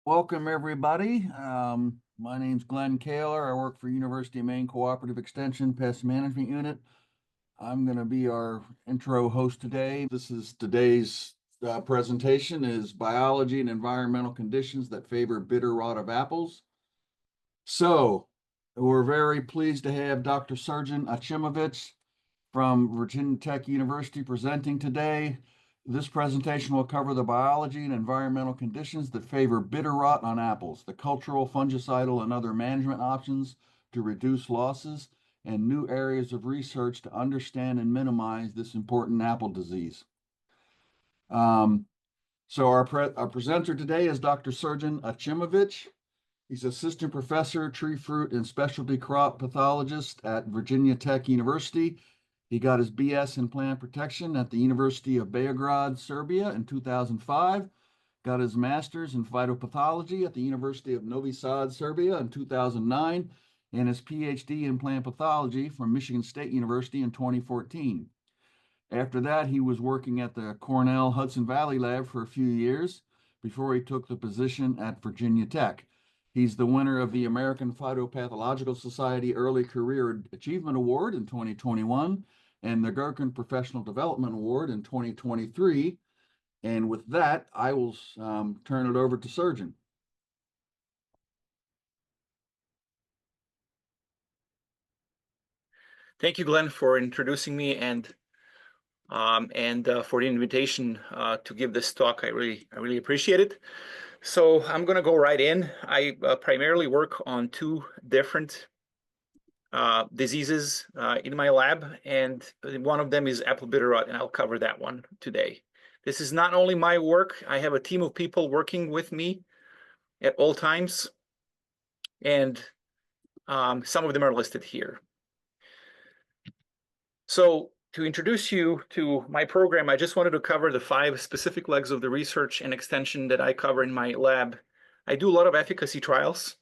Welcome, everybody. My name's Glenn Kaler. I work for University of Maine Cooperative Extension Pest Management Unit. I'm going to be our intro host today. Today's presentation is Biology and Environmental Conditions that Favor Bitter Rot of Apples. So we're very pleased to have Dr. Srdjan Acimovic from Virginia Tech University presenting today. This presentation will cover the biology and environmental conditions that favor bitter rot on apples, the cultural, fungicidal, and other management options to reduce losses, and new areas of research to understand and minimize this important apple disease. So our presenter today is Dr. Srdjan Acimovic. He's Assistant Professor, Tree Fruit and Specialty Crop Pathologist at Virginia Tech University. He got his BS in Plant Protection at the University of Beograd, Serbia in 2005, got his Master's in Phytopathology at the University of Novi Sad, Serbia in 2009, and his PhD in Plant Pathology from Michigan State University in 2014. After that, he was working at the Cornell Hudson Valley Lab for a few years before he took the position at Virginia Tech. He's the winner of the American Phytopathological Society Early Career Achievement Award in 2021 and the Gherkin Professional Development Award in 2023. And with that, I will turn it over to Srdjan. Thank you, Glenn, for introducing me and for the invitation to give this talk. I really appreciate it. So I'm going to go right in. I primarily work on two different diseases in my lab, and one of them is apple bitter rot, and I'll cover that one today. This is not only my work. I have a team of people working with me at all times, and some of them are listed here. So to introduce you to my program, I just wanted to cover the 5 specific legs of the research and extension that I cover in my lab. I do a lot of efficacy trials,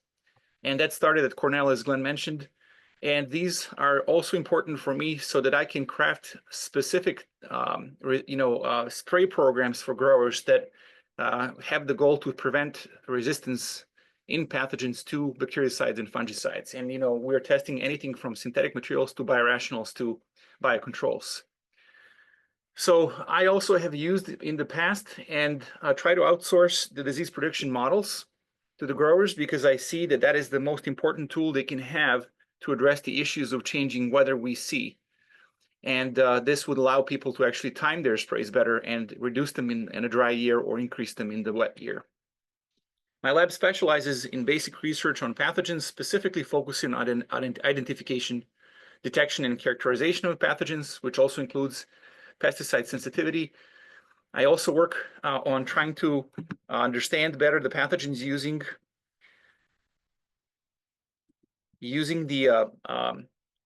and that started at Cornell, as Glenn mentioned. And these are also important for me so that I can craft specific, spray programs for growers that have the goal to prevent resistance in pathogens to bactericides and fungicides. And, we're testing anything from synthetic materials to biorationals to biocontrols. So I also have used in the past and try to outsource the disease prediction models to the growers because I see that that is the most important tool they can have to address the issues of changing weather we see. And this would allow people to actually time their sprays better and reduce them in a dry year or increase them in the wet year. My lab specializes in basic research on pathogens, specifically focusing on identification, detection, and characterization of pathogens, which also includes pesticide sensitivity. I also work on trying to understand better the pathogens using the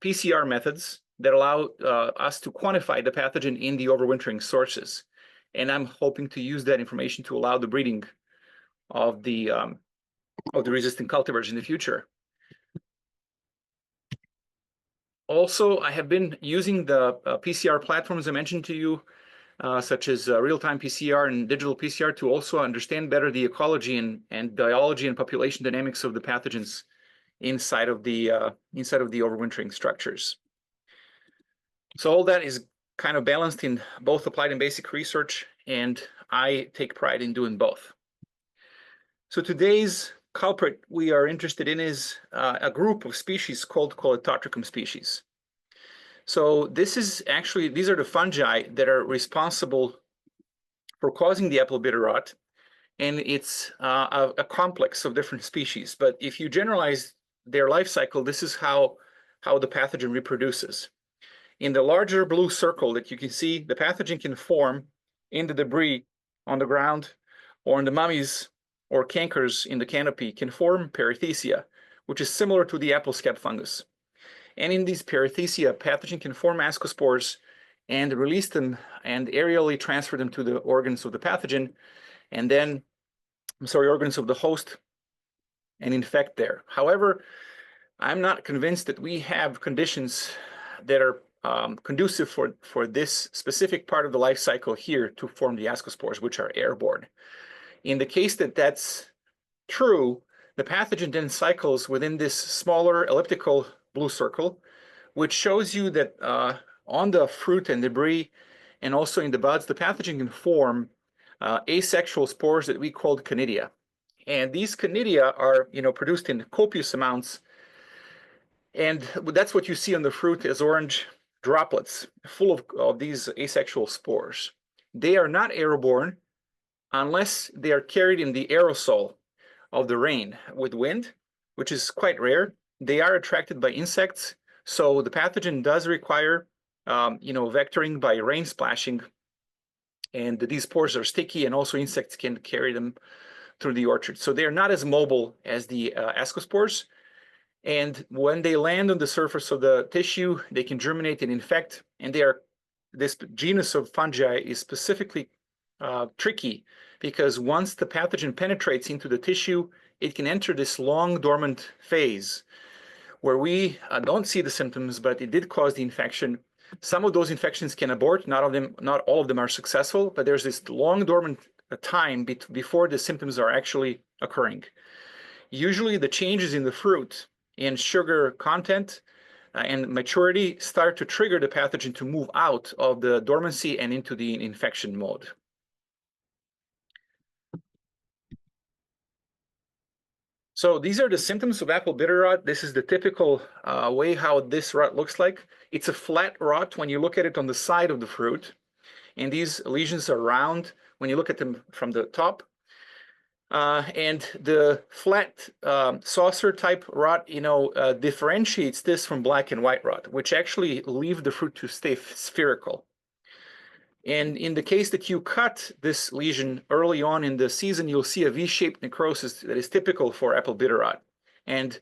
PCR methods that allow us to quantify the pathogen in the overwintering sources. And I'm hoping to use that information to allow the breeding of the resistant cultivars in the future. Also, I have been using the PCR platforms I mentioned to you, such as real-time PCR and digital PCR, to also understand better the ecology and biology and population dynamics of the pathogens inside of the overwintering structures. So all that is kind of balanced in both applied and basic research, and I take pride in doing both. So today's culprit we are interested in is a group of species called Colletotricum species. So these are the fungi that are responsible for causing the apple bitter rot, and it's a complex of different species. But if you generalize their life cycle, this is how the pathogen reproduces. In the larger blue circle that you can see, the pathogen can form in the debris on the ground, or in the mummies or cankers in the canopy, can form perithecia, which is similar to the apple scab fungus. And in these perithecia, pathogen can form ascospores and release them and aerially transfer them to the organs of the pathogen, and then, organs of the host, and infect there. However, I'm not convinced that we have conditions that are conducive for this specific part of the life cycle here to form the ascospores, which are airborne. In the case that that's true, the pathogen then cycles within this smaller elliptical blue circle, which shows you that on the fruit and debris and also in the buds, the pathogen can form asexual spores that we call conidia. And these conidia are, produced in copious amounts. And that's what you see on the fruit as orange droplets full of these asexual spores. They are not airborne unless they are carried in the aerosol of the rain with wind, which is quite rare. They are attracted by insects. So the pathogen does require, vectoring by rain splashing. And these spores are sticky, and also insects can carry them through the orchard. So they are not as mobile as the ascospores. And when they land on the surface of the tissue, they can germinate and infect. And this genus of fungi is specifically tricky because once the pathogen penetrates into the tissue, it can enter this long dormant phase where we don't see the symptoms, but it did cause the infection. Some of those infections can abort. Not all of them are successful, but there's this long dormant time before the symptoms are actually occurring. Usually the changes in the fruit in sugar content and maturity start to trigger the pathogen to move out of the dormancy and into the infection mode. So these are the symptoms of apple bitter rot. This is the typical way how this rot looks like. It's a flat rot when you look at it on the side of the fruit. And these lesions are round when you look at them from the top. And the flat saucer type rot, differentiates this from black and white rot, which actually leave the fruit to stay spherical. And in the case that you cut this lesion early on in the season, you'll see a V-shaped necrosis that is typical for apple bitter rot. And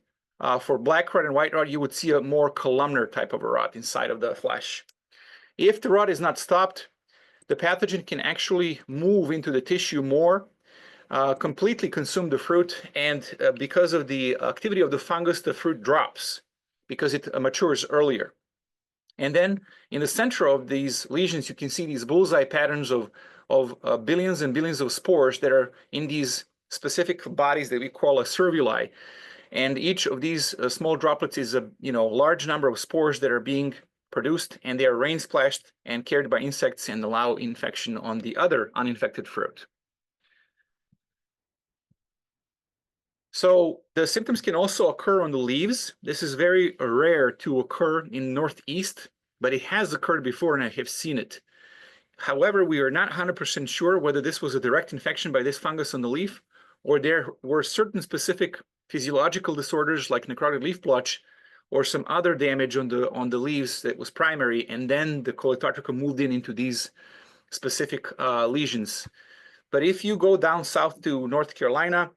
for black rot and white rot, you would see a more columnar type of a rot inside of the flesh. If the rot is not stopped, the pathogen can actually move into the tissue more, completely consume the fruit, and because of the activity of the fungus, the fruit drops because it matures earlier. And then in the center of these lesions, you can see these bullseye patterns of billions and billions of spores that are in these specific bodies that we call a cervuli. And each of these small droplets is a large number of spores that are being produced, and they are rain splashed and carried by insects and allow infection on the other uninfected fruit. So the symptoms can also occur on the leaves. This is very rare to occur in Northeast, but it has occurred before and I have seen it. However, we are not 100% sure whether this was a direct infection by this fungus on the leaf, or there were certain specific physiological disorders like necrotic leaf blotch or some other damage on the leaves that was primary, and then the Coleotrachum moved into these specific lesions. But if you go down south to North Carolina,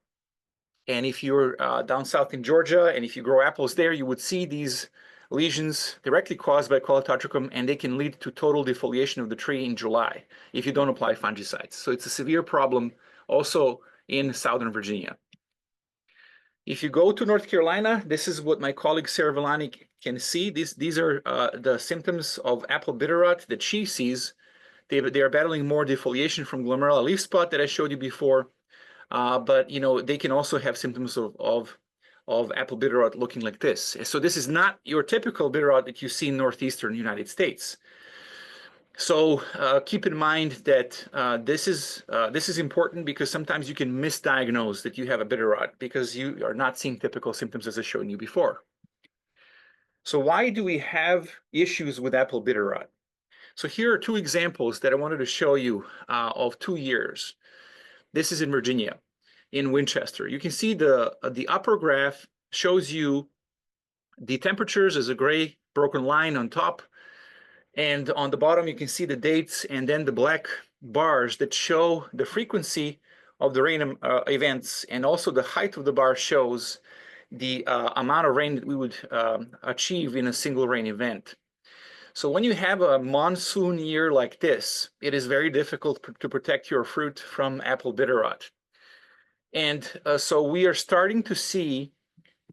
and if you're down south in Georgia, and if you grow apples there, you would see these lesions directly caused by Coleotrachum, and they can lead to total defoliation of the tree in July if you don't apply fungicides. So it's a severe problem also in Southern Virginia. If you go to North Carolina, this is what my colleague Sarah Villani can see. These are the symptoms of apple bitter rot that she sees. They are battling more defoliation from glomerulus leaf spot that I showed you before. But they can also have symptoms of apple bitter rot looking like this. So this is not your typical bitter rot that you see in northeastern United States. So keep in mind that this is important because sometimes you can misdiagnose that you have a bitter rot because you are not seeing typical symptoms as I showed you before. So why do we have issues with apple bitter rot? So here are two examples that I wanted to show you of 2 years. This is in Virginia, in Winchester. You can see the upper graph shows you the temperatures as a gray broken line on top. And on the bottom, you can see the dates and then the black bars that show the frequency of the rain events. And also the height of the bar shows the amount of rain that we would achieve in a single rain event. So when you have a monsoon year like this, it is very difficult to protect your fruit from apple bitter rot. And so we are starting to see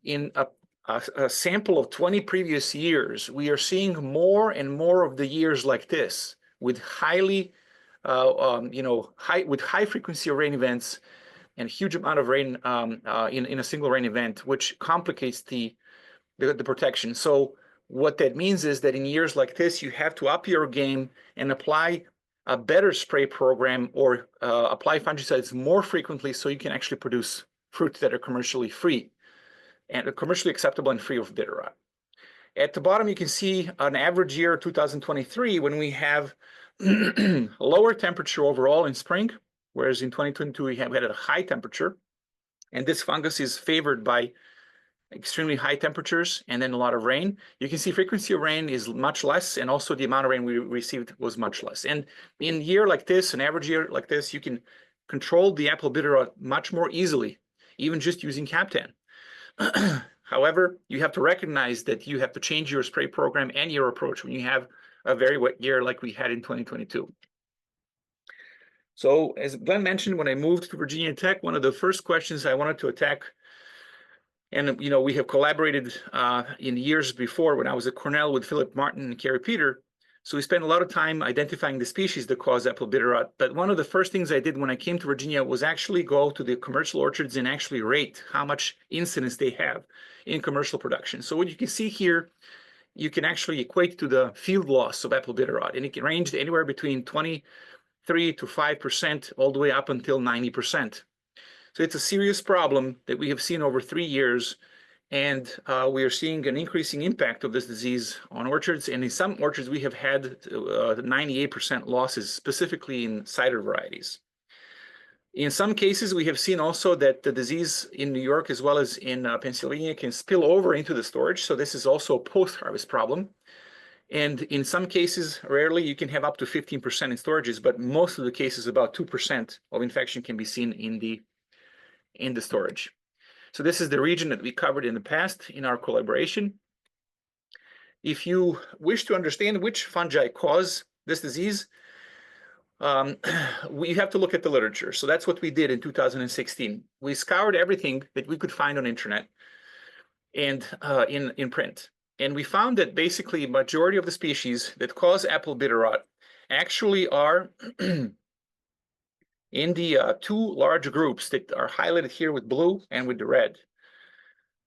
in a sample of 20 previous years, we are seeing more and more of the years like this with high frequency of rain events and huge amount of rain in a single rain event, which complicates the protection. So what that means is that in years like this, you have to up your game and apply a better spray program or apply fungicides more frequently so you can actually produce fruits that are commercially free and commercially acceptable and free of bitter rot. At the bottom, you can see an average year 2023 when we have lower temperature overall in spring, whereas in 2022 we had a high temperature. And this fungus is favored by extremely high temperatures and then a lot of rain. You can see frequency of rain is much less, and also the amount of rain we received was much less. And in a year like this, an average year like this, you can control the apple bitter rot much more easily, even just using Captan. However, you have to recognize that you have to change your spray program and your approach when you have a very wet year like we had in 2022. So as Glenn mentioned, when I moved to Virginia Tech, one of the first questions I wanted to attack, and we have collaborated in years before when I was at Cornell with Philip Martin and Kerry Peter. So we spent a lot of time identifying the species that cause apple bitter rot. But one of the first things I did when I came to Virginia was actually go to the commercial orchards and actually rate how much incidence they have in commercial production. So what you can see here, you can actually equate to the field loss of apple bitter rot. And it ranged anywhere between 23 to 5% all the way up until 90%. So it's a serious problem that we have seen over 3 years. And we are seeing an increasing impact of this disease on orchards. And in some orchards, we have had 98% losses, specifically in cider varieties. In some cases, we have seen also that the disease in New York, as well as in Pennsylvania, can spill over into the storage. So this is also a post-harvest problem. And in some cases, rarely, you can have up to 15% in storages, but most of the cases, about 2% of infection can be seen in the storage. So this is the region that we covered in the past in our collaboration. If you wish to understand which fungi cause this disease, we have to look at the literature. So that's what we did in 2016. We scoured everything that we could find on internet and in print. And we found that basically a majority of the species that cause apple bitter rot actually are in the two large groups that are highlighted here with blue and with the red.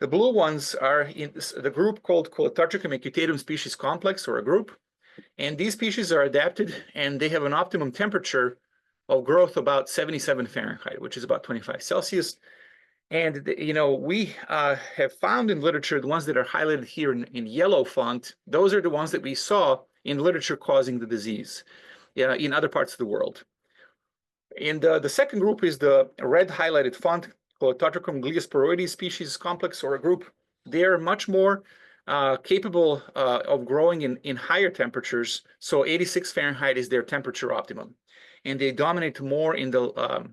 The blue ones are in the group called Colotarchicum acutatum species complex, or a group. And these species are adapted and they have an optimum temperature of growth about 77 Fahrenheit, which is about 25 Celsius. And we have found in literature the ones that are highlighted here in yellow font. Those are the ones that we saw in literature causing the disease in other parts of the world. And the second group is the red highlighted font, Colotarchicum gliosporoides species complex, or a group. They are much more capable of growing in higher temperatures. So 86 Fahrenheit is their temperature optimum. And they dominate more in the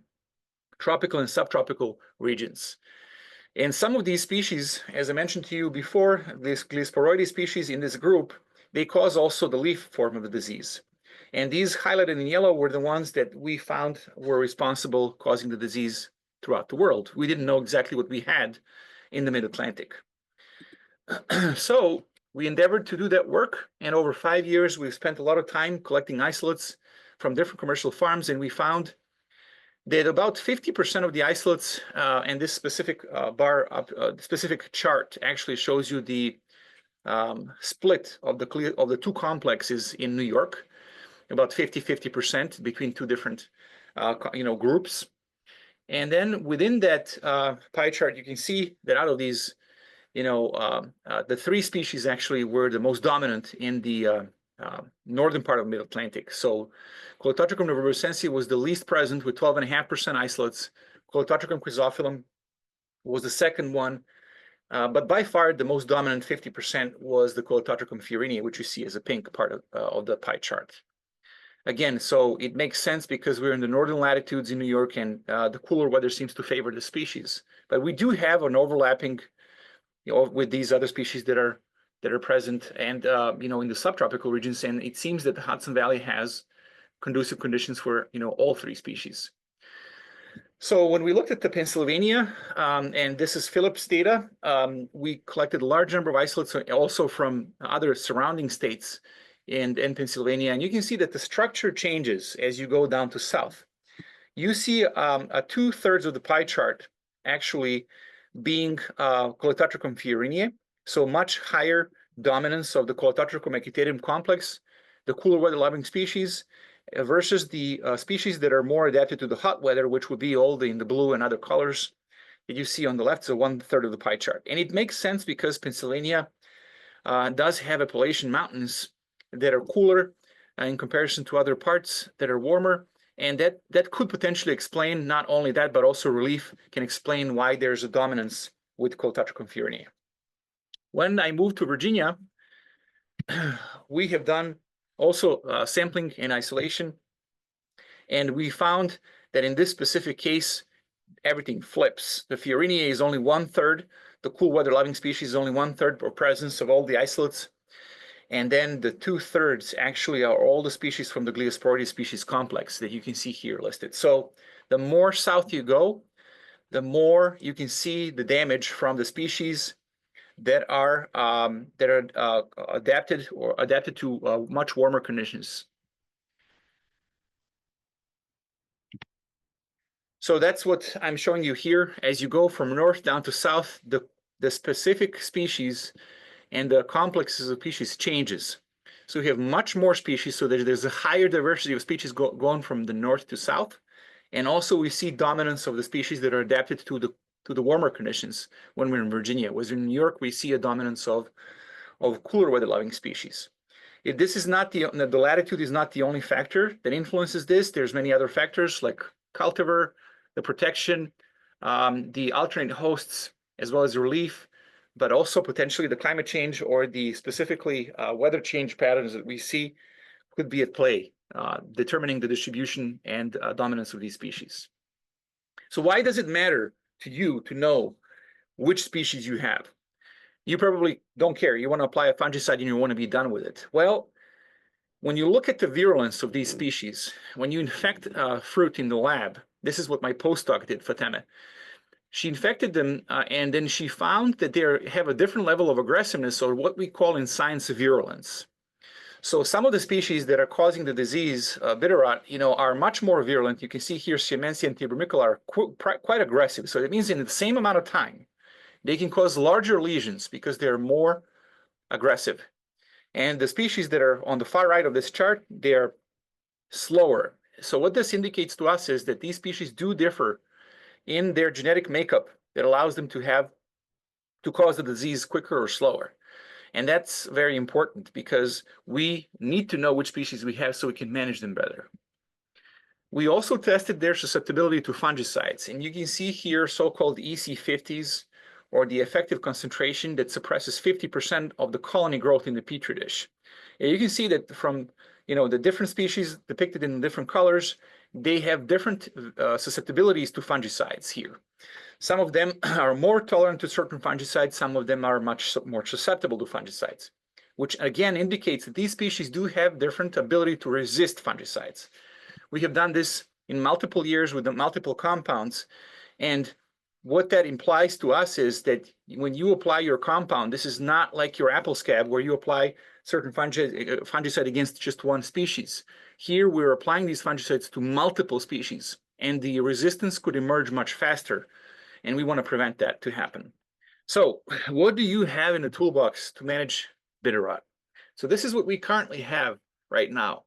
tropical and subtropical regions. And some of these species, as I mentioned to you before, these gliosporoides species in this group, they cause also the leaf form of the disease. And these highlighted in yellow were the ones that we found were responsible causing the disease throughout the world. We didn't know exactly what we had in the mid-Atlantic. So we endeavored to do that work. And over 5 years, we've spent a lot of time collecting isolates from different commercial farms. And we found that about 50% of the isolates, and this specific specific chart actually shows you the split of the two complexes in New York. About 50% between two different groups. And then within that pie chart, you can see that out of these, the 3 species actually were the most dominant in the northern part of the Mid-Atlantic. So Colotarchicum novabursense was the least present with 12.5% isolates. Colotarchicum chrysophyllum was the second one. But by far, the most dominant 50% was the Colotarchicum fiorini, which you see as a pink part of the pie chart. Again, so it makes sense because we're in the northern latitudes in New York, and the cooler weather seems to favor the species. But we do have an overlapping, with these other species that are present, and in the subtropical regions. And it seems that the Hudson Valley has conducive conditions for all 3 species. So when we looked at the Pennsylvania, and this is Philip's data, we collected a large number of isolates also from other surrounding states in Pennsylvania. And you can see that the structure changes as you go down to south. you see a 2/3 of the pie chart actually being Cholecalciferum fiorinae, so much higher dominance of the Cholecalciferum ecutatum complex, the cooler weather loving species, versus the species that are more adapted to the hot weather, which would be all in the blue and other colors that you see on the left, so 1/3 of the pie chart. And it makes sense because Pennsylvania does have Appalachian mountains that are cooler in comparison to other parts that are warmer. And that could potentially explain not only that, but also relief can explain why there's a dominance with Cholecalciferum fiorinae. When I moved to Virginia, we have done also sampling and isolation. And we found that in this specific case, everything flips. The fiorinae is only 1/3. The cool weather loving species is only 1/3 of presence of all the isolates. And then the 2/3 actually are all the species from the Gliosporidae species complex that you can see here listed. So the more south you go, the more you can see the damage from the species that are adapted to much warmer conditions. So that's what I'm showing you here. As you go from north down to south, the specific species and the complexes of species changes. So we have much more species, so there's a higher diversity of species going from the north to south. And also we see dominance of the species that are adapted to the warmer conditions when we're in Virginia. Whereas in New York, we see a dominance of cooler weather loving species. If this is not the latitude is not the only factor that influences this, there's many other factors like cultivar, the protection, the alternate hosts, as well as relief, but also potentially the climate change or the specifically weather change patterns that we see could be at play, determining the distribution and dominance of these species. So why does it matter to you to know which species you have? You probably don't care. You want to apply a fungicide and you want to be done with it. Well, when you look at the virulence of these species, when you infect fruit in the lab, this is what my postdoc did, Fatema. She infected them, and then she found that they have a different level of aggressiveness, or what we call in science virulence. So some of the species that are causing the disease, bitter rot, are much more virulent. You can see here, Siamensia and Tubermicula are quite aggressive. So that means in the same amount of time, they can cause larger lesions because they're more aggressive. And the species that are on the far right of this chart, they're slower. So what this indicates to us is that these species do differ in their genetic makeup that allows them to cause the disease quicker or slower. And that's very important because we need to know which species we have so we can manage them better. We also tested their susceptibility to fungicides. And you can see here so-called EC50s, or the effective concentration that suppresses 50% of the colony growth in the petri dish. And you can see that from the different species depicted in different colors, they have different susceptibilities to fungicides here. Some of them are more tolerant to certain fungicides, some of them are much more susceptible to fungicides, which again indicates that these species do have different ability to resist fungicides. We have done this in multiple years with the multiple compounds, and what that implies to us is that when you apply your compound, this is not like your apple scab where you apply certain fungicide against just one species. Here we're applying these fungicides to multiple species, and the resistance could emerge much faster, and we want to prevent that to happen. So what do you have in the toolbox to manage bitter rot? So this is what we currently have right now.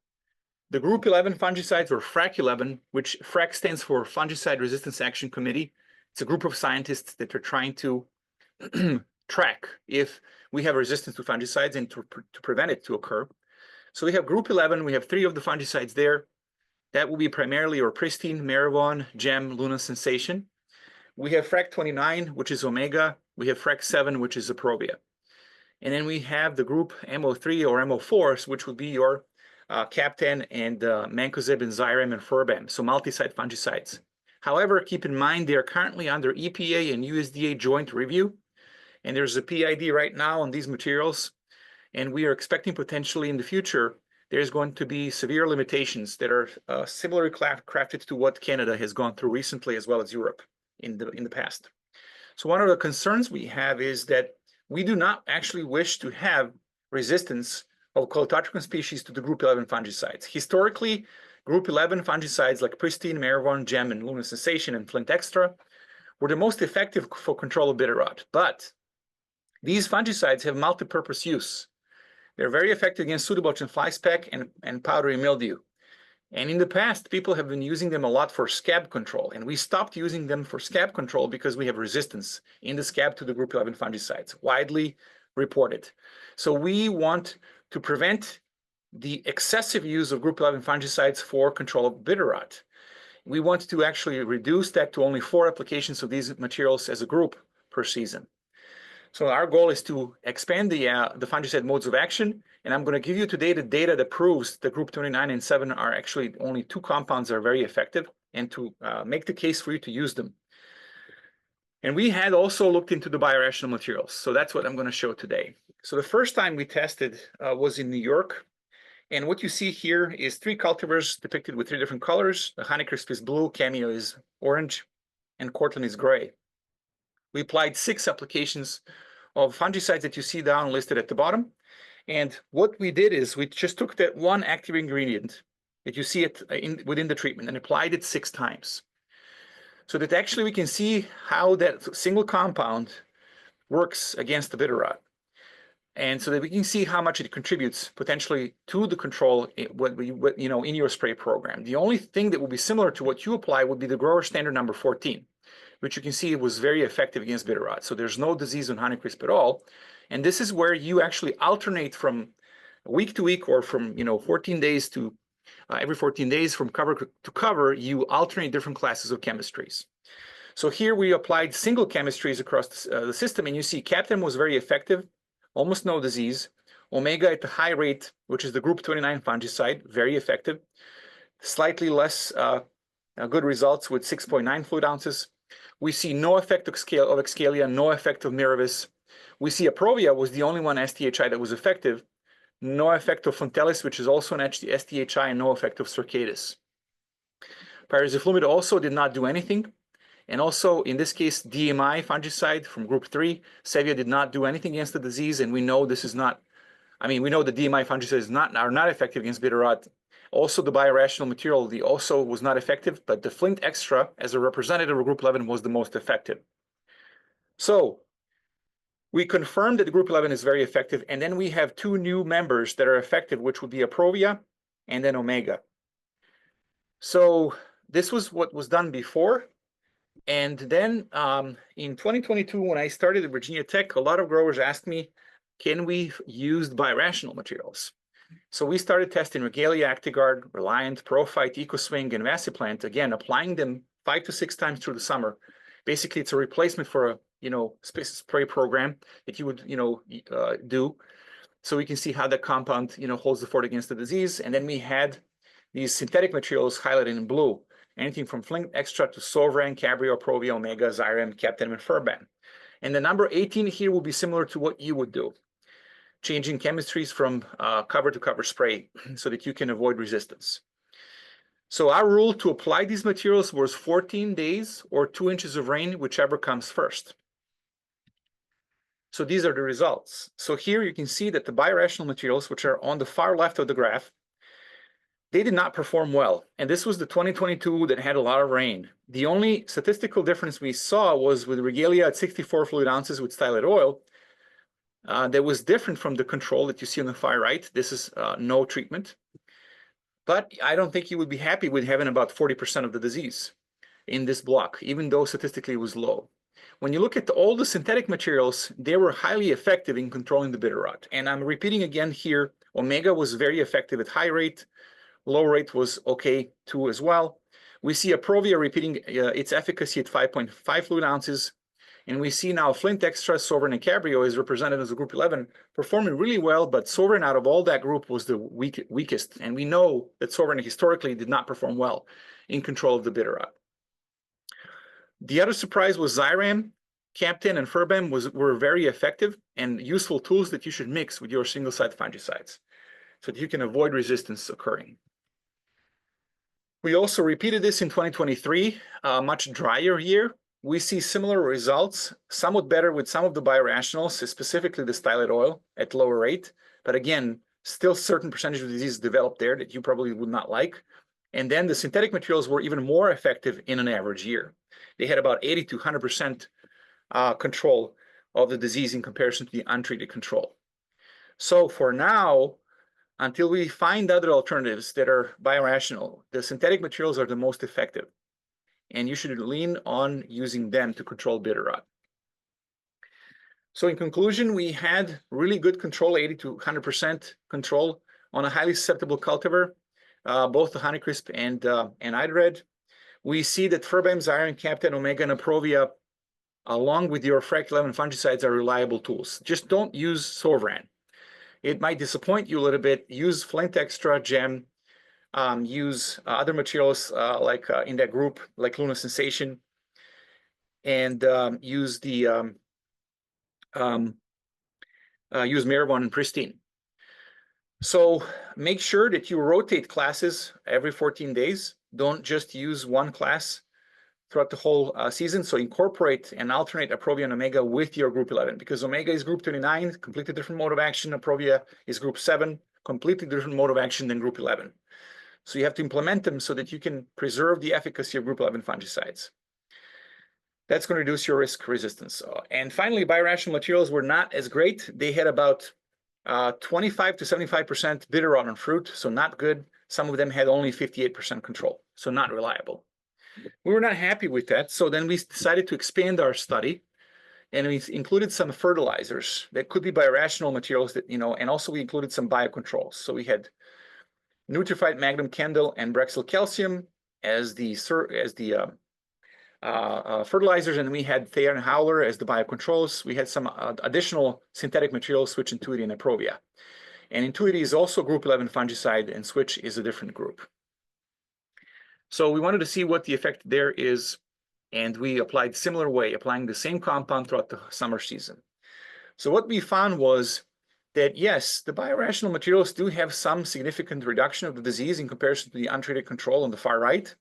The Group 11 fungicides, or FRAC 11, which FRAC stands for Fungicide Resistance Action Committee. It's a group of scientists that are trying to track if we have resistance to fungicides and to prevent it to occur. So we have Group 11, we have 3 of the fungicides there. That will be primarily Pristine, Maravon, Gem, Luna Sensation. We have FRAC 29, which is Omega. We have FRAC 7, which is Aprovia. And then we have the group MO3 or MO4, which would be your Captan and Mancozeb and Xyrem and Furbam, so multi-site fungicides. However, keep in mind they are currently under EPA and USDA joint review, and there's a PID right now on these materials, and we are expecting potentially in the future there's going to be severe limitations that are similarly crafted to what Canada has gone through recently, as well as Europe in the past. So one of the concerns we have is that we do not actually wish to have resistance of Cholecalciferum species to the Group 11 fungicides. Historically, Group 11 fungicides like Pristine, Maravon, Gem, and Luna Sensation, and Flint Extra were the most effective for control of bitter rot. But these fungicides have multi-purpose use. They're very effective against pseudomonas and fly speck and powdery mildew. And in the past, people have been using them a lot for scab control, and we stopped using them for scab control because we have resistance in the scab to the group 11 fungicides, widely reported. So we want to prevent the excessive use of group 11 fungicides for control of bitter rot. We want to actually reduce that to only 4 applications of these materials as a group per season. So our goal is to expand the fungicide modes of action, and I'm going to give you today the data that proves that group 29 and 7 are actually only 2 compounds that are very effective, and to make the case for you to use them. And we had also looked into the biorational materials, so that's what I'm going to show today. So the first time we tested was in New York, and what you see here is 3 cultivars depicted with 3 different colors. The Honeycrisp is blue, Cameo is orange, and Cortland is gray. We applied 6 applications of fungicides that you see down listed at the bottom. And what we did is we just took that one active ingredient that you see it within the treatment and applied it 6 times. So that actually we can see how that single compound works against the bitter rot. And so that we can see how much it contributes potentially to the control in your spray program. The only thing that will be similar to what you apply would be the grower standard number 14. Which you can see was very effective against bitter rot. So there's no disease on Honeycrisp at all. And this is where you actually alternate from week to week, or from 14 days to every 14 days from cover to cover, you alternate different classes of chemistries. So here we applied single chemistries across the system, and you see Captain was very effective, almost no disease. Omega at the high rate, which is the group 29 fungicide, very effective. Slightly less good results with 6.9 fluid ounces. We see no effect of Excalia, no effect of Miravis. We see Aprovia was the only one STHI that was effective. No effect of Fontelis, which is also an STHI, and no effect of Circadis. Pyraziflumid also did not do anything. And also, in this case, DMI fungicide from group 3, Sevia did not do anything against the disease. And we know this is not, we know the DMI fungicides are not effective against bitter rot. Also, the biorational material also was not effective, but the Flint Extra, as a representative of group 11, was the most effective. So we confirmed that the group 11 is very effective, and then we have 2 new members that are effective, which would be Aprovia and then Omega. So this was what was done before. And then in 2022, when I started at Virginia Tech, a lot of growers asked me, can we use biorational materials? So we started testing Regalia, Actigard, Reliant, Prophyte, EcoSwing, and Vasiplant, again, applying them 5 to 6 times through the summer. Basically, it's a replacement for a spray program that you would do. So we can see how the compound holds the fort against the disease. And then we had these synthetic materials highlighted in blue, anything from Flint Extra to Sovran, Cabrio, Provia, Omega, Xyrem, Captain, and Furban. And the number 18 here will be similar to what you would do, changing chemistries from cover to cover spray so that you can avoid resistance. So our rule to apply these materials was 14 days or 2 inches of rain, whichever comes first. So these are the results. So here you can see that the biorational materials, which are on the far left of the graph, they did not perform well. And this was the 2022 that had a lot of rain. The only statistical difference we saw was with Regalia at 64 fluid ounces with stylet oil. That was different from the control that you see on the far right. This is no treatment. But I don't think you would be happy with having about 40% of the disease in this block, even though statistically it was low. When you look at all the synthetic materials, they were highly effective in controlling the bitter rot. And I'm repeating again here, Omega was very effective at high rate. Low rate was okay too as well. We see Aprovia repeating its efficacy at 5.5 fluid ounces. And we see now Flint Extra, Sovran, and Cabrio is represented as a group 11, performing really well, but Sovran out of all that group was the weakest. And we know that Sovran historically did not perform well in control of the bitter rot. The other surprise was Xyrem, Captain, and Furban were very effective and useful tools that you should mix with your single-site fungicides so that you can avoid resistance occurring. We also repeated this in 2023, a much drier year. We see similar results, somewhat better with some of the biorationals, specifically the stylet oil at lower rate. But again, still certain percentage of disease developed there that you probably would not like. And then the synthetic materials were even more effective in an average year. They had about 80 to 100% control of the disease in comparison to the untreated control. So for now, until we find other alternatives that are biorational, the synthetic materials are the most effective. And you should lean on using them to control bitter rot. So in conclusion, we had really good control, 80 to 100% control on a highly susceptible cultivar, both the Honeycrisp and Iodred. We see that Ferben, Xyrem, Captan, Omega, and Aprovia, along with your Frac 11 fungicides, are reliable tools. Just don't use Sorvran. It might disappoint you a little bit. Use Flint Extra, Gem, use other materials like in that group, like Luna Sensation, and use the use Maribon and Pristine. So make sure that you rotate classes every 14 days. Don't just use one class throughout the whole season. So incorporate and alternate Aprovia and Omega with your group 11, because Omega is group 29, completely different mode of action. Aprovia is group 7, completely different mode of action than group 11. So you have to implement them so that you can preserve the efficacy of group 11 fungicides. That's going to reduce your risk resistance. And finally, biorational materials were not as great. They had about 25 to 75% bitter rot on fruit, so not good. Some of them had only 58% control, so not reliable. We were not happy with that, so then we decided to expand our study, and we included some fertilizers that could be biorational materials that, and also we included some biocontrols. So we had Nutrified Magnum Candle and Brexyl Calcium as the fertilizers, and we had Thayer and Howler as the biocontrols. We had some additional synthetic materials, Switch, Intuity, and Aprovia. And Intuity is also group 11 fungicide, and Switch is a different group. So we wanted to see what the effect there is, and we applied similar way, applying the same compound throughout the summer season. So what we found was that, yes, the biorational materials do have some significant reduction of the disease in comparison to the untreated control on the far right,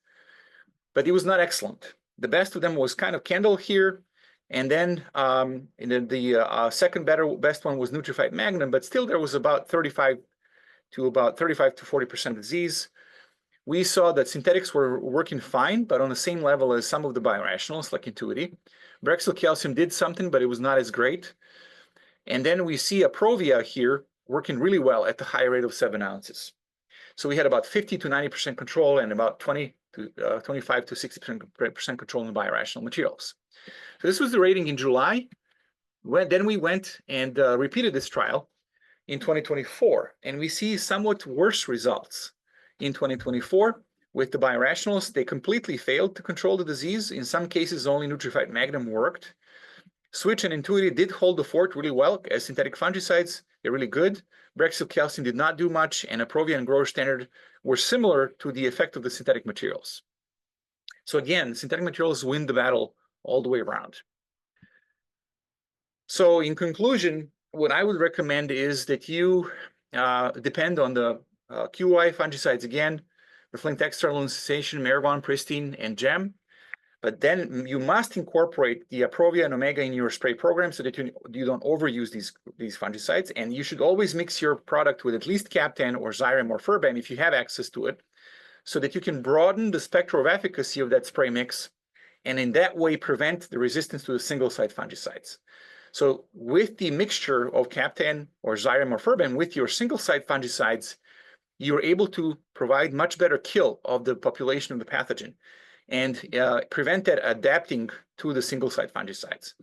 but it was not excellent. The best of them was kind of Candle here, and then the second best one was Nutrified Magnum, but still there was about 35 to 40% disease. We saw that synthetics were working fine, but on the same level as some of the biorationals, like Intuity. Brexyl Calcium did something, but it was not as great. And then we see Aprovia here working really well at the high rate of 7 ounces. So we had about 50 to 90% control and about 20 to 25 to 60% control in biorational materials. So this was the rating in July. Then we went and repeated this trial in 2024, and we see somewhat worse results. In 2024, with the biorationals, they completely failed to control the disease. In some cases, only Nutrified Magnum worked. Switch and Intuity did hold the fort really well as synthetic fungicides. They're really good. Brexyl Calcium did not do much, and Aprovia and Grower Standard were similar to the effect of the synthetic materials. So again, synthetic materials win the battle all the way around. So in conclusion, what I would recommend is that you depend on the QY fungicides again, the Flint Extra, Luna Sensation, Maribon, Pristine, and Gem. But then you must incorporate the Aprovia and Omega in your spray program so that you don't overuse these fungicides. And you should always mix your product with at least Captan or Xyrem or Ferben if you have access to it, so that you can broaden the spectrum of efficacy of that spray mix, and in that way prevent the resistance to the single-site fungicides. So with the mixture of Captan or Xyrem or Ferben with your single-site fungicides, you're able to provide much better kill of the population of the pathogen and prevent that adapting to the single-site fungicides.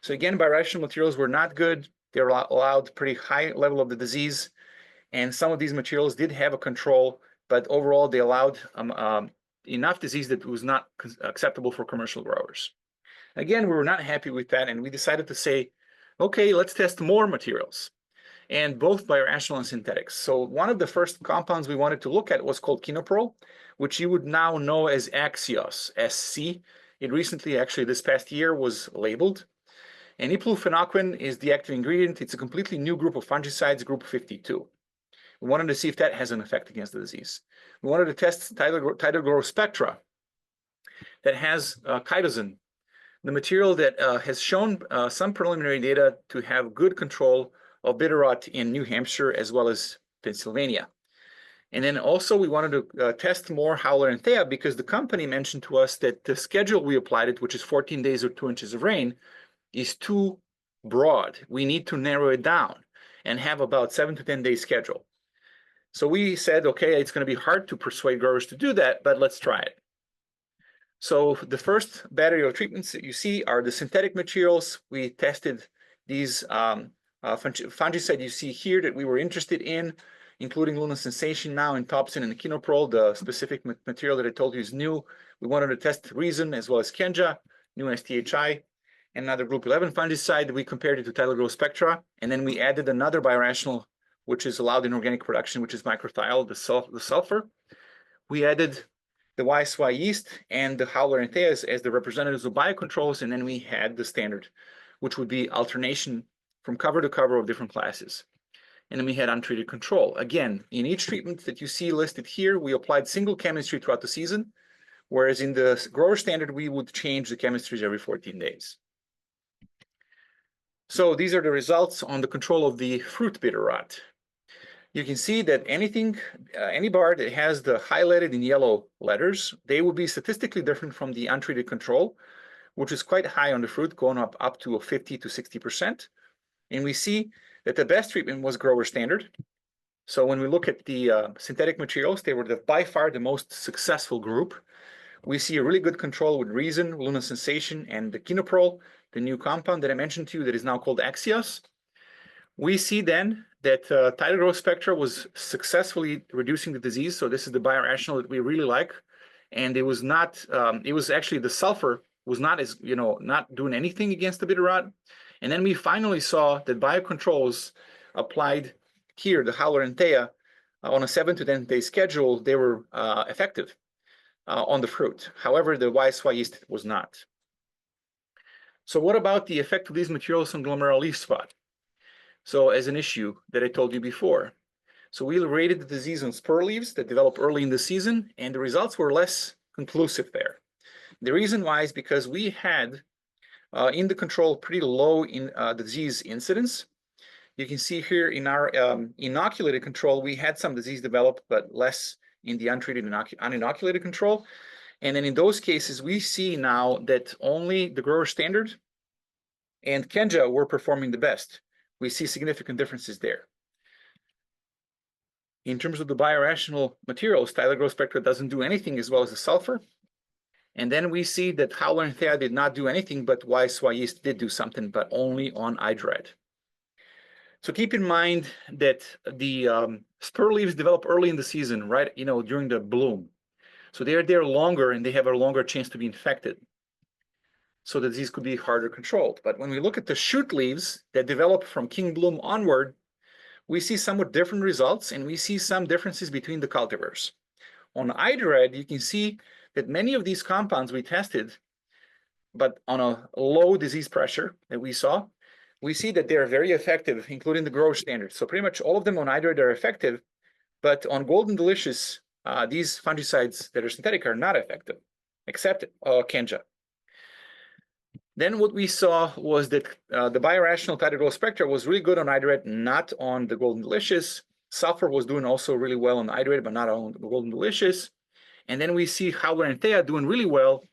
So again, biorational materials were not good. They allowed pretty high level of the disease, and some of these materials did have a control, but overall they allowed enough disease that was not acceptable for commercial growers. Again, we were not happy with that, and we decided to say, okay, let's test more materials, and both biorational and synthetics. So one of the first compounds we wanted to look at was called Kinoprol, which you would now know as Axios, SC. It recently, actually this past year, was labeled. And iplufenoquin is the active ingredient. It's a completely new group of fungicides, group 52. We wanted to see if that has an effect against the disease. We wanted to test tidal growth spectra that has chitosan, the material that has shown some preliminary data to have good control of bitter rot in New Hampshire as well as Pennsylvania. And then also we wanted to test more howler and thea because the company mentioned to us that the schedule we applied it, which is 14 days or 2 inches of rain, is too broad. We need to narrow it down and have about 7 to 10 day schedule. So we said, okay, it's going to be hard to persuade growers to do that, but let's try it. So the first battery of treatments that you see are the synthetic materials. We tested these fungicide you see here that we were interested in, including lunar sensation now in Topsin and Echinoprol, the specific material that I told you is new. We wanted to test Reason as well as Kenja, new STHI, and another group 11 fungicide. We compared it to tidal growth spectra, and then we added another biorational, which is allowed in organic production, which is microthiol, the sulfur. We added the YSY yeast and the howler and thea as the representatives of biocontrols, and then we had the standard, which would be alternation from cover to cover of different classes. And then we had untreated control. Again, in each treatment that you see listed here, we applied single chemistry throughout the season, whereas in the grower standard, we would change the chemistries every 14 days. So these are the results on the control of the fruit bitter rot. You can see that any bar that has the highlighted in yellow letters, they will be statistically different from the untreated control, which is quite high on the fruit, going up to 50 to 60%. And we see that the best treatment was grower standard. So when we look at the synthetic materials, they were by far the most successful group. We see a really good control with Reason, lunar sensation, and the Echinoprol, the new compound that I mentioned to you that is now called Axios. We see then that tidal growth spectra was successfully reducing the disease. So this is the biorational that we really like. And it was not, it was actually the sulfur was not as, not doing anything against the bitter rot. And then we finally saw that biocontrols applied here, the howler and thea, on a 7 to 10 day schedule, they were effective on the fruit. However, the YSY yeast was not. So what about the effect of these materials on glomerular leaf spot? So as an issue that I told you before. So we rated the disease on spur leaves that develop early in the season, and the results were less conclusive there. The reason why is because we had in the control pretty low in disease incidence. You can see here in our inoculated control, we had some disease develop, but less in the untreated and uninoculated control. And then in those cases, we see now that only the grower standard and Kenja were performing the best. We see significant differences there. In terms of the biorational materials, tidal growth spectra doesn't do anything as well as the sulfur. And then we see that howler and thea did not do anything, but YSY yeast did do something, but only on iDRED. So keep in mind that the spur leaves develop early in the season, right? During the bloom. So they are there longer and they have a longer chance to be infected. So the disease could be harder controlled. But when we look at the shoot leaves that develop from king bloom onward, we see somewhat different results, and we see some differences between the cultivars. On iDRED, you can see that many of these compounds we tested, but on a low disease pressure that we saw, we see that they're very effective, including the grower standard. So pretty much all of them on iDRED are effective, but on Golden Delicious, these fungicides that are synthetic are not effective, except Kenja. Then what we saw was that the biorational tidal growth spectra was really good on iDRED, not on the Golden Delicious. Sulfur was doing also really well on iDRED, but not on the Golden Delicious. And then we see howler and thea doing really well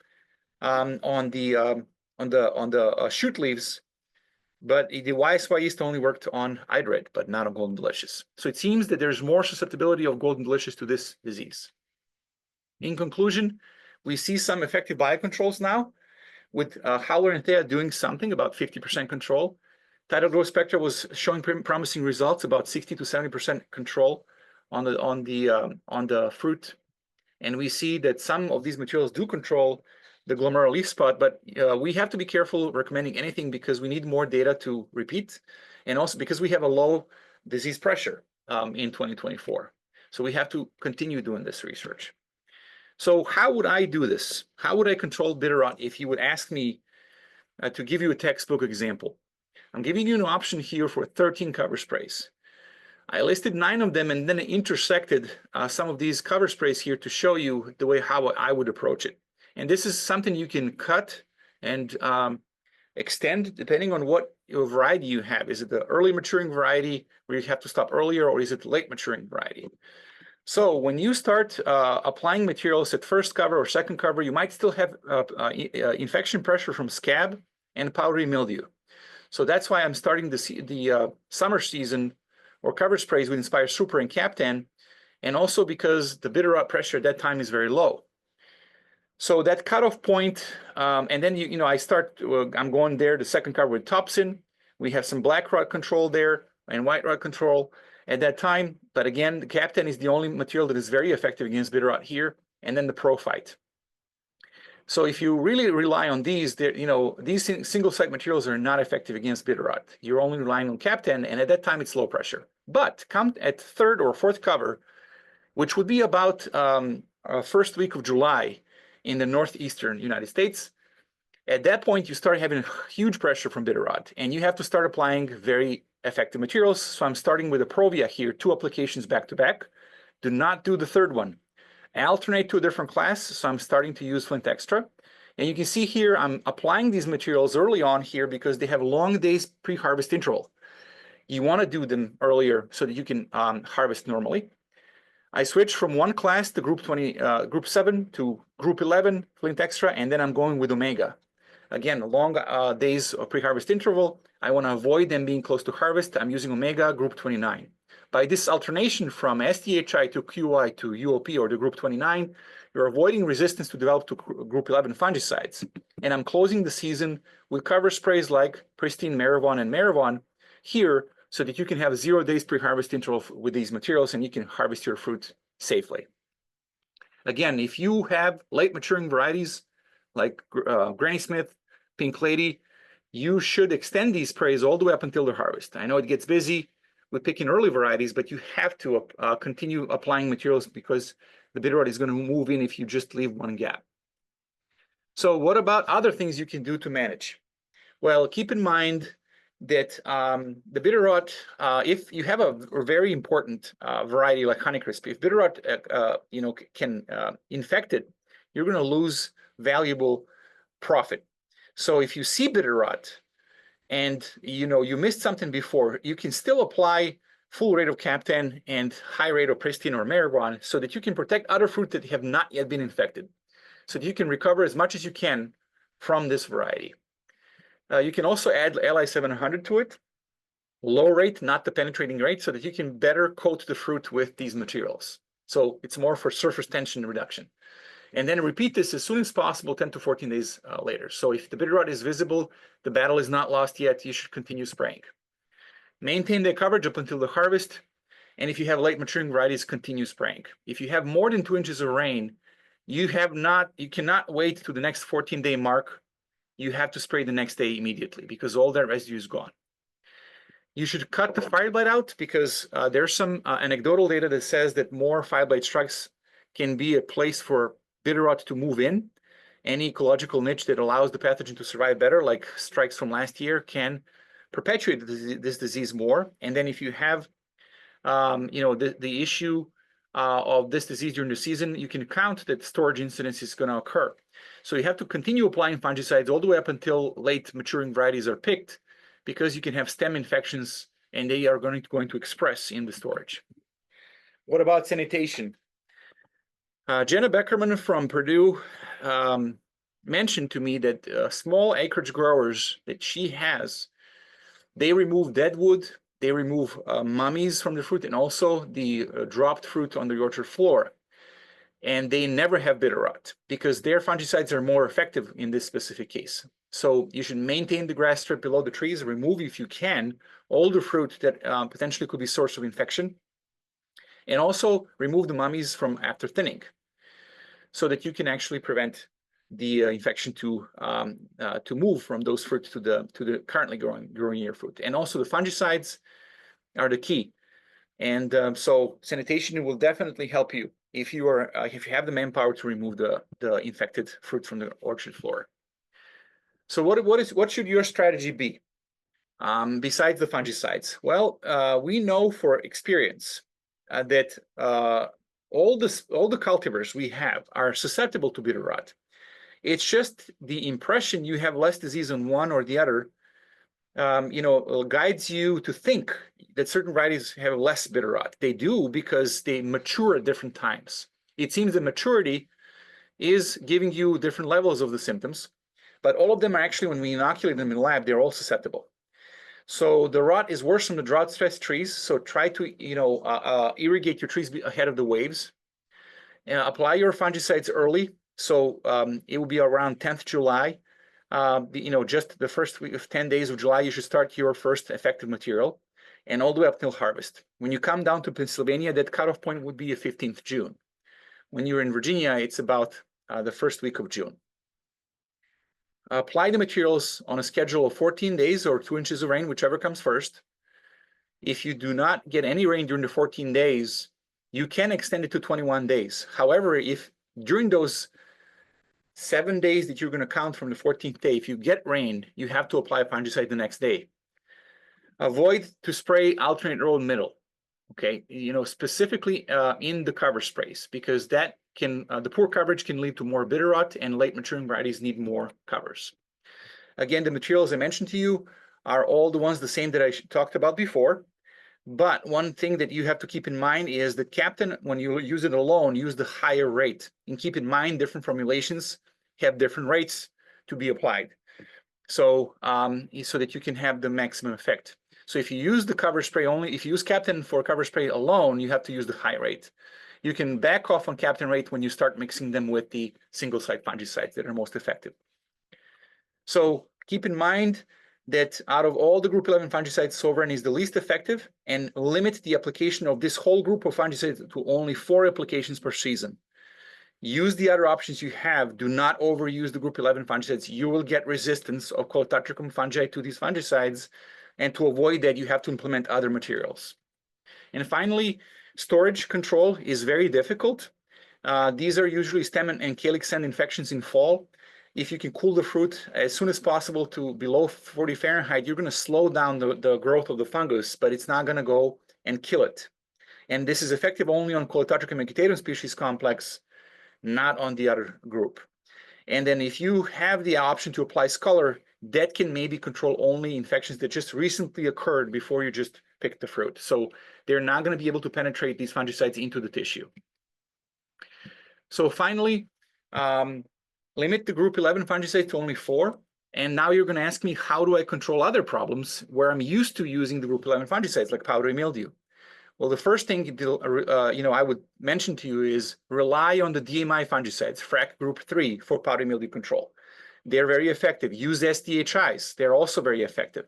on the shoot leaves, but the YSY yeast only worked on iDRED, but not on Golden Delicious. So it seems that there's more susceptibility of Golden Delicious to this disease. In conclusion, we see some effective biocontrols now, with howler and thea doing something, about 50% control. Tidal growth spectra was showing promising results, about 60 to 70% control on the fruit. And we see that some of these materials do control the glomerular leaf spot, but we have to be careful recommending anything because we need more data to repeat, and also because we have a low disease pressure in 2024. So we have to continue doing this research. So how would I do this? How would I control bitter rot if you would ask me to give you a textbook example? I'm giving you an option here for 13 cover sprays. I listed 9 of them and then intersected some of these cover sprays here to show you the way how I would approach it. And this is something you can cut and extend depending on what your variety you have. Is it the early maturing variety where you have to stop earlier, or is it the late maturing variety? So when you start applying materials at first cover or second cover, you might still have infection pressure from scab and powdery mildew. So that's why I'm starting the summer season or cover sprays with Inspire Super and Captain, and also because the bitter rot pressure at that time is very low. So that cutoff point, and then I start. I'm going there the second cover with Topsin. We have some black rot control there and white rot control at that time. But again, the Captain is the only material that is very effective against bitter rot here, and then the Prophyte. So if you really rely on these, these single site materials are not effective against bitter rot. You're only relying on Captain, and at that time it's low pressure. But come at third or fourth cover, which would be about first week of July in the northeastern United States, at that point you start having huge pressure from bitter rot, and you have to start applying very effective materials. So I'm starting with a Provia here, 2 applications back to back. Do not do the third one. Alternate to a different class, so I'm starting to use Flint Extra. And you can see here I'm applying these materials early on here because they have long days pre-harvest interval. You want to do them earlier so that you can harvest normally. I switch from one class to group 7 to group 11 Flint Extra, and then I'm going with Omega. Again, long days of pre-harvest interval. I want to avoid them being close to harvest. I'm using Omega group 29. By this alternation from STHI to QI to UOP or to group 29, you're avoiding resistance to develop to group 11 fungicides. And I'm closing the season with cover sprays like Pristine, Maravon, and Maravon here so that you can have 0 days pre-harvest interval with these materials and you can harvest your fruit safely. Again, if you have late maturing varieties like Granny Smith, Pink Lady, you should extend these sprays all the way up until the harvest. I know it gets busy with picking early varieties, but you have to continue applying materials because the bitter rot is going to move in if you just leave one gap. So what about other things you can do to manage? Well, keep in mind that the bitter rot, if you have a very important variety like Honeycrisp, if bitter rot can infect it, you're going to lose valuable profit. So if you see bitter rot and you missed something before, you can still apply full rate of Captain and high rate of Pristine or Maravon so that you can protect other fruit that have not yet been infected, so that you can recover as much as you can from this variety. You can also add LI 700 to it, low rate, not the penetrating rate, so that you can better coat the fruit with these materials. So it's more for surface tension reduction. And then repeat this as soon as possible, 10 to 14 days later. So if the bitter rot is visible, the battle is not lost yet, you should continue spraying. Maintain the coverage up until the harvest. And if you have late maturing varieties, continue spraying. If you have more than 2 inches of rain, you cannot wait to the next 14-day mark. You have to spray the next day immediately because all that residue is gone. You should cut the fire blight out because there's some anecdotal data that says that more fire blight strikes can be a place for bitter rot to move in. Any ecological niche that allows the pathogen to survive better, like strikes from last year, can perpetuate this disease more. And then if you have the issue of this disease during the season, you can count that storage incidence is going to occur. So you have to continue applying fungicides all the way up until late maturing varieties are picked, because you can have stem infections and they are going to express in the storage. What about sanitation? Jenna Beckerman from Purdue mentioned to me that small acreage growers that she has, they remove dead wood, they remove mummies from the fruit, and also the dropped fruit on the orchard floor. And they never have bitter rot because their fungicides are more effective in this specific case. So you should maintain the grass strip below the trees, remove, if you can, all the fruit that potentially could be source of infection, and also remove the mummies from after thinning, so that you can actually prevent the infection to move from those fruits to the currently growing year fruit. And also the fungicides are the key. And so sanitation will definitely help you if you have the manpower to remove the infected fruit from the orchard floor. So what should your strategy be besides the fungicides? Well, we know for experience that all the cultivars we have are susceptible to bitter rot. It's just the impression you have less disease on one or the other guides you to think that certain varieties have less bitter rot. They do because they mature at different times. It seems that maturity is giving you different levels of the symptoms, but all of them are actually, when we inoculate them in the lab, they're all susceptible. So the rot is worse from the drought stressed trees. So try to irrigate your trees ahead of the waves. Apply your fungicides early. So it will be around 10th July. Just the first week of 10 days of July, you should start your first effective material, and all the way up till harvest. When you come down to Pennsylvania, that cutoff point would be the 15th June. When you're in Virginia, it's about the first week of June. Apply the materials on a schedule of 14 days or 2 inches of rain, whichever comes first. If you do not get any rain during the 14 days, you can extend it to 21 days. However, if during those 7 days that you're going to count from the 14th day, if you get rain, you have to apply a fungicide the next day. Avoid to spray alternate row middle, okay? Specifically in the cover sprays, because that can the poor coverage can lead to more bitter rot, and late maturing varieties need more covers. Again, the materials I mentioned to you are all the ones the same that I talked about before. But one thing that you have to keep in mind is that Captain, when you use it alone, use the higher rate. And keep in mind, different formulations have different rates to be applied. So, so that you can have the maximum effect. So if you use the cover spray only, if you use Captain for cover spray alone, you have to use the high rate. You can back off on Captain rate when you start mixing them with the single site fungicides that are most effective. So keep in mind that out of all the group 11 fungicides, Sovereign is the least effective, and limit the application of this whole group of fungicides to only 4 applications per season. Use the other options you have. Do not overuse the group 11 fungicides. You will get resistance of Colotatricum fungi to these fungicides, and to avoid that, you have to implement other materials. And finally, storage control is very difficult. These are usually stem and calyx end infections in fall. If you can cool the fruit as soon as possible to below 40 Fahrenheit, you're going to slow down the growth of the fungus, but it's not going to go and kill it. And this is effective only on Colotatricum encutatum species complex, not on the other group. And then if you have the option to apply scolor, that can maybe control only infections that just recently occurred before you just picked the fruit. So they're not going to be able to penetrate these fungicides into the tissue. So finally, limit the group 11 fungicides to only 4. And now you're going to ask me, how do I control other problems where I'm used to using the group 11 fungicides like powdery mildew? Well, the first thing I would mention to you is rely on the DMI fungicides, FRAC group 3 for powdery mildew control. They're very effective. Use SDHIs. They're also very effective.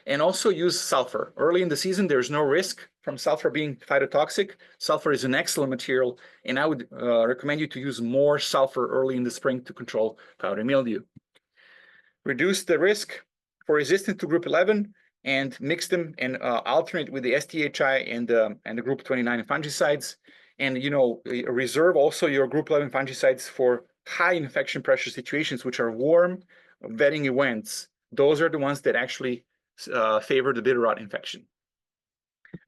And also use sulfur. Early in the season, there's no risk from sulfur being phytotoxic. Sulfur is an excellent material, and I would recommend you to use more sulfur early in the spring to control powdery mildew. Reduce the risk for resistance to group 11 and mix them and alternate with the SDHI and the group 29 fungicides. And reserve also your group 11 fungicides for high infection pressure situations, which are warm vetting events. Those are the ones that actually favor the bitter rot infection.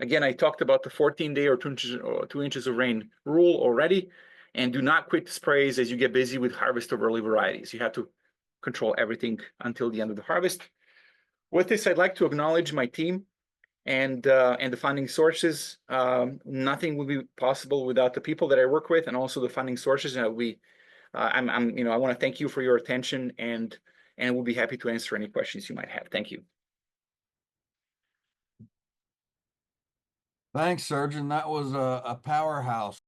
Again, I talked about the 14-day or 2 inches of rain rule already, and do not quit sprays as you get busy with harvest of early varieties. You have to control everything until the end of the harvest. With this, I'd like to acknowledge my team and the funding sources. Nothing would be possible without the people that I work with, and also the funding sources. And I want to thank you for your attention, and we'll be happy to answer any questions you might have. Thank you. Thanks, Srdjan. That was a powerhouse.